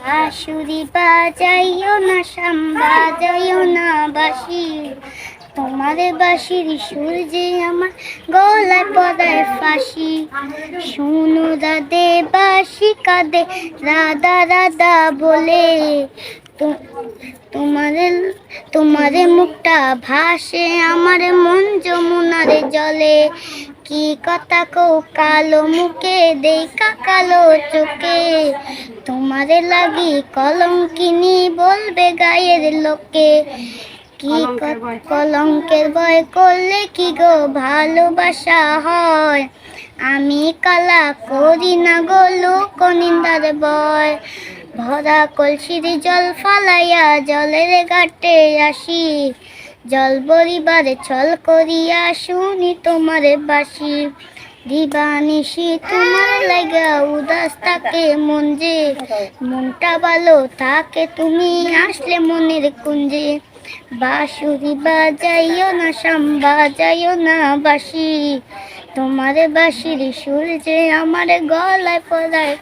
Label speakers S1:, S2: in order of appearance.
S1: বাঁশুরি বাজাইও না শাম বাজাইও না বাঁশি, তোমার বাঁশির সুর যে আমার গলায় পদায় ফাঁসি। শুনো রাধে বাঁশি কাঁদে রাধা রাধা বলে, তোমারে তোমারে মুখটা ভাসে আমার মন যমুনারে জলে। কি কথা কও কালো মুখে দেখা কালো চোখে, তোমারে লাগি কলঙ্কিনী বলবে গায়ের লোকে। কি কলঙ্কের ভয় করলে কি গো ভালোবাসা হয়, আমি কালা করি না গো লোক নিন্দার ভয়। ভরা কলসির জল ফালাইয়া জলের ঘাটে আসি, জল বরিবারে ছল করিয়া শুনি তোমার বাঁশি। দিবানিশি তোমার লাগা উদাস থাকে মন যে, মনটা ভালো থাকে তুমি আসলে মনের কুঞ্জে। বাঁশুরি বাজাইও না শাম বাজাইও না বাঁশি, তোমার বাঁশির সুর যে আমার গলায় পড়ায়।